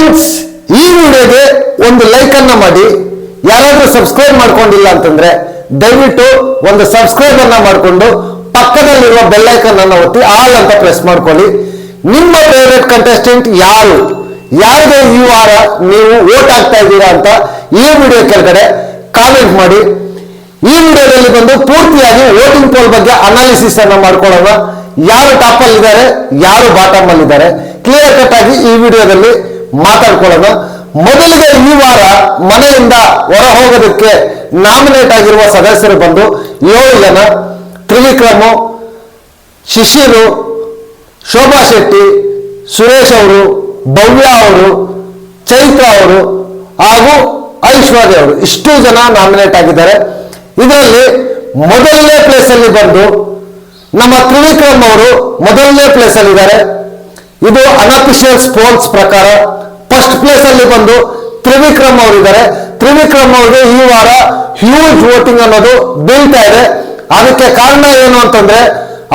Friends, ಈ ವಿಡಿಯೋಗೆ ಒಂದು ಲೈಕ್ ಅನ್ನ ಮಾಡಿ. ಯಾರಾದ್ರೂ ಸಬ್ಸ್ಕ್ರೈಬ್ ಮಾಡ್ಕೊಂಡಿಲ್ಲ ಅಂತಂದ್ರೆ ದಯವಿಟ್ಟು ಒಂದು ಸಬ್ಸ್ಕ್ರೈಬ್ ಅನ್ನ ಮಾಡಿಕೊಂಡು ಪಕ್ಕದಲ್ಲಿರುವ ಬೆಲ್ ಐಕಾನ್ ಅನ್ನ ಒತ್ತಿ ಆಲ್ ಅಂತ ಪ್ರೆಸ್ ಮಾಡ್ಕೊಳ್ಳಿ. ನಿಮ್ಮ ಫೇವರೇಟ್ ಕಂಟೆಸ್ಟೆಂಟ್ ಯಾರು, ಯಾರಿಗೆ ಈ ವಾರ ನೀವು ವೋಟ್ ಆಗ್ತಾ ಇದ್ದೀರಾ ಅಂತ ಈ ವಿಡಿಯೋ ಕೆಳಗಡೆ ಕಾಮೆಂಟ್ ಮಾಡಿ. ಈ ವಿಡಿಯೋದಲ್ಲಿ ಬಂದು ಪೂರ್ತಿಯಾಗಿ ವೋಟಿಂಗ್ ಪೋಲ್ ಬಗ್ಗೆ ಅನಾಲಿಸಿಸ್ ಅನ್ನ ಮಾಡ್ಕೊಳ್ಳೋಣ. ಯಾರು ಟಾಪ್ ಅಲ್ಲಿ ಇದ್ದಾರೆ, ಯಾರು ಬಾಟಮ್ ಅಲ್ಲಿ ಇದ್ದಾರೆ, ಕ್ಲಿಯರ್ ಕಟ್ ಆಗಿ ಈ ವಿಡಿಯೋದಲ್ಲಿ ಮಾತಾಡ್ಕೊಳ್ಳೋಣ. ಮೊದಲಿಗೆ ಈ ವಾರ ಮನೆಯಿಂದ ಹೊರ ಹೋಗೋದಕ್ಕೆ ನಾಮಿನೇಟ್ ಆಗಿರುವ ಸದಸ್ಯರು ಬಂದು 7 ಜನ. ತ್ರಿವಿಕ್ರಮು, ಶಿಶಿರು, ಶೋಭಾ ಶೆಟ್ಟಿ, ಸುರೇಶ್ ಅವರು, ಭವ್ಯ ಅವರು, ಚೈತ್ರ ಅವರು ಹಾಗೂ ಐಶ್ವರ್ಯ ಅವರು, ಇಷ್ಟು ಜನ ನಾಮಿನೇಟ್ ಆಗಿದ್ದಾರೆ. ಇದರಲ್ಲಿ ಮೊದಲನೇ ಪ್ಲೇಸ್ ಅಲ್ಲಿ ಬಂದು ನಮ್ಮ ತ್ರಿವಿಕ್ರಮ್ ಅವರು ಮೊದಲನೇ ಪ್ಲೇಸ್ ಅಲ್ಲಿ ಇದ್ದಾರೆ. ಇದು ಅನ್ಅಫಿಷಿಯಲ್ ಪೋಲ್ಸ್ ಪ್ರಕಾರ ಫಸ್ಟ್ ಪ್ಲೇಸ್ ಅಲ್ಲಿ ಬಂದು ತ್ರಿವಿಕ್ರಮ್ ಅವರು ಇದ್ದಾರೆ. ತ್ರಿವಿಕ್ರಮ್ ಅವರಿಗೆ ಈ ವಾರ ಹ್ಯೂಜ್ ವೋಟಿಂಗ್ ಅನ್ನೋದು ಬೀಳ್ತಾ ಇದೆ. ಅದಕ್ಕೆ ಕಾರಣ ಏನು ಅಂತಂದ್ರೆ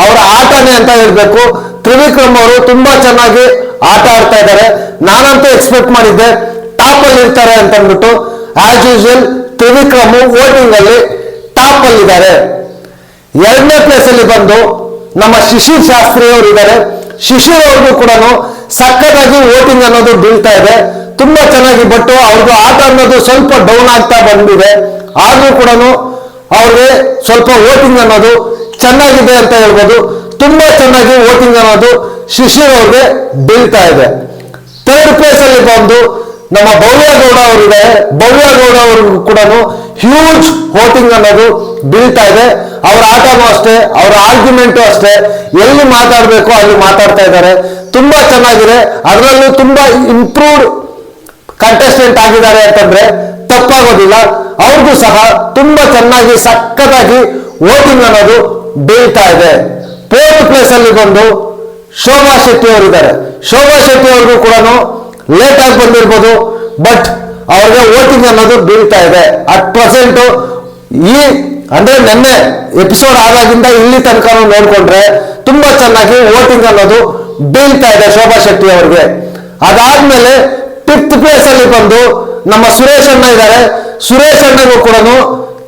ಅವರ ಆಟನೇ ಅಂತ ಹೇಳ್ಬೇಕು. ತ್ರಿವಿಕ್ರಮ್ ಅವರು ತುಂಬಾ ಚೆನ್ನಾಗಿ ಆಟ ಆಡ್ತಾ ಇದ್ದಾರೆ. ನಾನಂತೂ ಎಕ್ಸ್ಪೆಕ್ಟ್ ಮಾಡಿದ್ದೆ ಟಾಪ್ ಅಲ್ಲಿ ಇರ್ತಾರೆ ಅಂತ ಅಂದ್ಬಿಟ್ಟು. ಆಸ್ ಯೂಶುವಲ್ ತ್ರಿವಿಕ್ರಮ್ ವೋಟಿಂಗ್ ಅಲ್ಲಿ ಟಾಪ್ ಅಲ್ಲಿ ಇದ್ದಾರೆ. ಎರಡನೇ ಪ್ಲೇಸ್ ಅಲ್ಲಿ ಬಂದು ನಮ್ಮ ಶಿಶಿರ್ ಶಾಸ್ತ್ರಿ ಅವರು ಇದ್ದಾರೆ. ಶಿಶಿರ್ ಅವ್ರಿಗೂ ಕೂಡ ಸಕ್ಕತ್ತಾಗಿ ವೋಟಿಂಗ್ ಅನ್ನೋದು ಬೀಳ್ತಾ ಇದೆ, ತುಂಬಾ ಚೆನ್ನಾಗಿ. ಬಟ್ ಅವ್ರದ್ದು ಆಟ ಅನ್ನೋದು ಸ್ವಲ್ಪ ಡೌನ್ ಆಗ್ತಾ ಬಂದಿದೆ. ಆದ್ರೂ ಕೂಡ ಅವ್ರಿಗೆ ಸ್ವಲ್ಪ ವೋಟಿಂಗ್ ಅನ್ನೋದು ಚೆನ್ನಾಗಿದೆ ಅಂತ ಹೇಳ್ಬೋದು. ತುಂಬಾ ಚೆನ್ನಾಗಿ ವೋಟಿಂಗ್ ಅನ್ನೋದು ಶಿಶಿರ್ ಅವ್ರಿಗೆ ಬೀಳ್ತಾ ಇದೆ. ಥರ್ಡ್ ಪ್ಲೇಸ್ ಅಲ್ಲಿ ಬಂದು ನಮ್ಮ ಭವ್ಯ ಗೌಡ ಅವರಿದ್ದಾರೆ. ಭವ್ಯ ಗೌಡ ಅವ್ರಿಗೂ ಕೂಡ ಹ್ಯೂಜ್ ವೋಟಿಂಗ್ ಅನ್ನೋದು ಬೀಳ್ತಾ ಇದೆ. ಅವರ ಆಟನೂ ಅಷ್ಟೇ, ಅವರ ಆರ್ಗ್ಯುಮೆಂಟು ಅಷ್ಟೇ, ಎಲ್ಲಿ ಮಾತಾಡಬೇಕು ಅಲ್ಲಿ ಮಾತಾಡ್ತಾ ಇದ್ದಾರೆ. ತುಂಬಾ ಚೆನ್ನಾಗಿದೆ. ಅದರಲ್ಲೂ ತುಂಬಾ ಇಂಪ್ರೂವ್ಡ್ ಕಂಟೆಸ್ಟೆಂಟ್ ಆಗಿದ್ದಾರೆ ಅಂತಂದ್ರೆ ತಪ್ಪಾಗೋದಿಲ್ಲ. ಅವ್ರಿಗೂ ಸಹ ತುಂಬಾ ಚೆನ್ನಾಗಿ ಸಕ್ಕತ್ತಾಗಿ ವೋಟಿಂಗ್ ಅನ್ನೋದು ಬೀಳ್ತಾ ಇದೆ. ಫೋರ್ತ್ ಪ್ಲೇಸ್ ಅಲ್ಲಿ ಬಂದು ಶೋಭಾ ಶೆಟ್ಟಿ ಅವರಿದ್ದಾರೆ. ಶೋಭಾ ಶೆಟ್ಟಿ ಅವ್ರಿಗೂ ಕೂಡ ಲೇಟ್ ಆಗಿ ಬಂದಿರ್ಬೋದು, ಬಟ್ ಅವ್ರಿಗೆ ವೋಟಿಂಗ್ ಅನ್ನೋದು ಬೀಳ್ತಾ ಇದೆ. ಅಟ್ ಪ್ರೆಸೆಂಟ್ ಈ ಅಂದ್ರೆ ನಿನ್ನೆ ಎಪಿಸೋಡ್ ಆದಾಗಿಂದ ಇಲ್ಲಿ ತನಕ ನೋಡ್ಕೊಂಡ್ರೆ ತುಂಬಾ ಚೆನ್ನಾಗಿ ವೋಟಿಂಗ್ ಅನ್ನೋದು ಬೀಳ್ತಾ ಇದೆ ಶೋಭಾ ಶೆಟ್ಟಿ ಅವ್ರಿಗೆ. ಅದಾದ್ಮೇಲೆ ಫಿಫ್ತ್ ಪ್ಲೇಸ್ ಅಲ್ಲಿ ಬಂದು ನಮ್ಮ ಸುರೇಶ್ ಅಣ್ಣ ಇದ್ದಾರೆ. ಸುರೇಶ್ ಅಣ್ಣಗೂ ಕೂಡ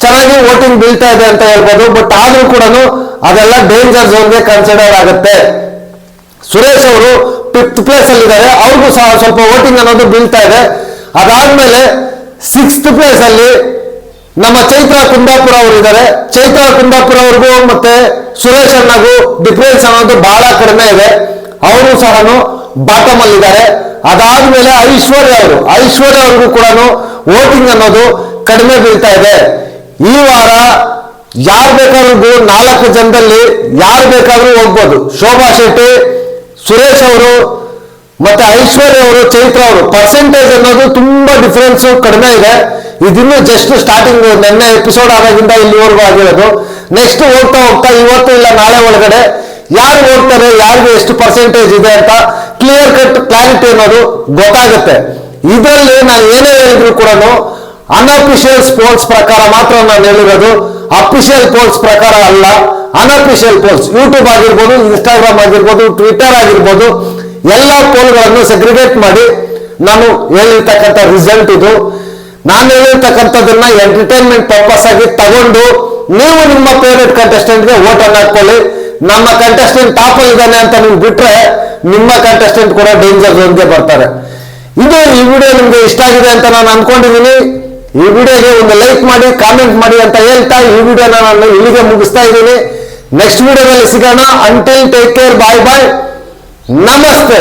ಚೆನ್ನಾಗಿ ವೋಟಿಂಗ್ ಬೀಳ್ತಾ ಇದೆ ಅಂತ ಹೇಳ್ಬೋದು. ಬಟ್ ಆದ್ರೂ ಕೂಡ ಅದೆಲ್ಲ ಡೇಂಜರ್ ಝೋನ್ಗೆ ಕನ್ಸಿಡರ್ ಆಗುತ್ತೆ. ಸುರೇಶ್ ಅವರು ಫಿಫ್ತ್ ಪ್ಲೇಸ್ ಅಲ್ಲಿ ಇದ್ದಾರೆ. ಅವ್ರಿಗೂ ಸಹ ಸ್ವಲ್ಪ ವೋಟಿಂಗ್ ಅನ್ನೋದು ಬೀಳ್ತಾ ಇದೆ. ಅದಾದ್ಮೇಲೆ ಸಿಕ್ಸ್ತ್ ಪ್ಲೇಸ್ ಅಲ್ಲಿ ನಮ್ಮ ಚೈತ್ರ ಕುಂದಾಪುರ ಅವರು ಇದ್ದಾರೆ. ಚೈತ್ರ ಕುಂದಾಪುರ ಅವ್ರಿಗೂ ಮತ್ತೆ ಸುರೇಶ್ ಅಣ್ಣಗೂ ಡಿಫರೆನ್ಸ್ ಅನ್ನೋದು ಬಹಳ ಕಡಿಮೆ ಇದೆ. ಅವರು ಸಹ ಬಾಟಮ್ ಅಲ್ಲಿ ಇದ್ದಾರೆ. ಅದಾದ್ಮೇಲೆ ಐಶ್ವರ್ಯ ಅವ್ರಿಗೂ ಕೂಡ ವೋಟಿಂಗ್ ಅನ್ನೋದು ಕಡಿಮೆ ಬೀಳ್ತಾ ಇದೆ. ಈ ವಾರ ಯಾರು ಬೇಕಾದ್ರೂ 4 ಜನದಲ್ಲಿ ಯಾರು ಬೇಕಾದ್ರೂ ಹೋಗ್ಬೋದು. ಶೋಭಾ ಶೆಟ್ಟಿ, ಸುರೇಶ್ ಅವರು ಮತ್ತೆ ಐಶ್ವರ್ಯ ಅವರು, ಚೈತ್ರ ಅವರು ಪರ್ಸೆಂಟೇಜ್ ಅನ್ನೋದು ತುಂಬಾ ಡಿಫರೆನ್ಸ್ ಕಡಿಮೆ ಇದೆ. ಇದಿನ್ನು ಜಸ್ಟ್ ಸ್ಟಾರ್ಟಿಂಗ್, ನಿನ್ನೆ ಎಪಿಸೋಡ್ ಆದಾಗಿಂದ ಇಲ್ಲಿವರೆಗೂ ಆಗಿರೋದು. ನೆಕ್ಸ್ಟ್ ಹೋಗ್ತಾ ಹೋಗ್ತಾ ಇವತ್ತು ಇಲ್ಲ ನಾಳೆ ಒಳಗಡೆ ಯಾರು ಹೋಗ್ತಾರೆ, ಯಾರಿಗೆ ಎಷ್ಟು ಪರ್ಸೆಂಟೇಜ್ ಇದೆ ಅಂತ ಕ್ಲಿಯರ್ ಕಟ್ ಕ್ಲಾರಿಟಿ ಅನ್ನೋದು ಗೊತ್ತಾಗುತ್ತೆ. ಇದರಲ್ಲಿ ನಾನು ಏನೇ ಹೇಳಿದ್ರು ಕೂಡ ಅನ್ಅಫಿಷಿಯಲ್ ಪೋಲ್ಸ್ ಪ್ರಕಾರ ಮಾತ್ರ ನಾನು ಹೇಳಿರೋದು, ಅಫಿಷಿಯಲ್ ಪೋಲ್ಸ್ ಪ್ರಕಾರ ಅಲ್ಲ. ಅನ್ಅಫಿಷಿಯಲ್ ಪೋಲ್ಸ್ ಯೂಟ್ಯೂಬ್ ಆಗಿರ್ಬೋದು, ಇನ್ಸ್ಟಾಗ್ರಾಮ್ ಆಗಿರ್ಬೋದು, ಟ್ವಿಟರ್ ಆಗಿರ್ಬೋದು, ಎಲ್ಲ ಪೋಲ್ಗಳನ್ನು ಸೆಗ್ರಿಗೇಟ್ ಮಾಡಿ ನಾನು ಹೇಳಿರ್ತಕ್ಕಂಥ ರಿಸಲ್ಟ್ ಇದು. ನಾನು ಹೇಳಿರ್ತಕ್ಕಂಥದ್ದನ್ನ ಎಂಟರ್ಟೈನ್ಮೆಂಟ್ ಪರ್ಪಸ್ ಆಗಿ ತಗೊಂಡು ನೀವು ನಿಮ್ಮ ಫೇವರೇಟ್ ಕಂಟೆಸ್ಟೆಂಟ್ಗೆ ವೋಟ್ ಅನ್ನು ಹಾಕೊಳ್ಳಿ. ನಮ್ಮ ಕಂಟೆಸ್ಟೆಂಟ್ ಟಾಪ್ ಅಲ್ಲಿ ಇದ್ದಾನೆ ಅಂತ ನೀವು ಬಿಟ್ರೆ ನಿಮ್ಮ ಕಂಟೆಸ್ಟೆಂಟ್ ಕೂಡ ಡೇಂಜರ್ ಝೋನ್ಗೆ ಬರ್ತಾರೆ. ಇದು ಈ ವಿಡಿಯೋ ನಿಮ್ಗೆ ಇಷ್ಟ ಆಗಿದೆ ಅಂತ ನಾನು ಅನ್ಕೊಂಡಿದ್ದೀನಿ. ಈ ವಿಡಿಯೋಗೆ ಒಂದು ಲೈಕ್ ಮಾಡಿ, ಕಾಮೆಂಟ್ ಮಾಡಿ ಅಂತ ಹೇಳ್ತಾ ಈ ವಿಡಿಯೋನ ನಾನು ಇಲ್ಲಿಗೆ ಮುಗಿಸ್ತಾ ಇದ್ದೀನಿ. ನೆಕ್ಸ್ಟ್ ವಿಡಿಯೋದಲ್ಲಿ ಸಿಗೋಣ. ಅಂಟಿಲ್ ಟೇಕ್ ಕೇರ್, ಬಾಯ್ ಬಾಯ್, ನಮಸ್ತೆ.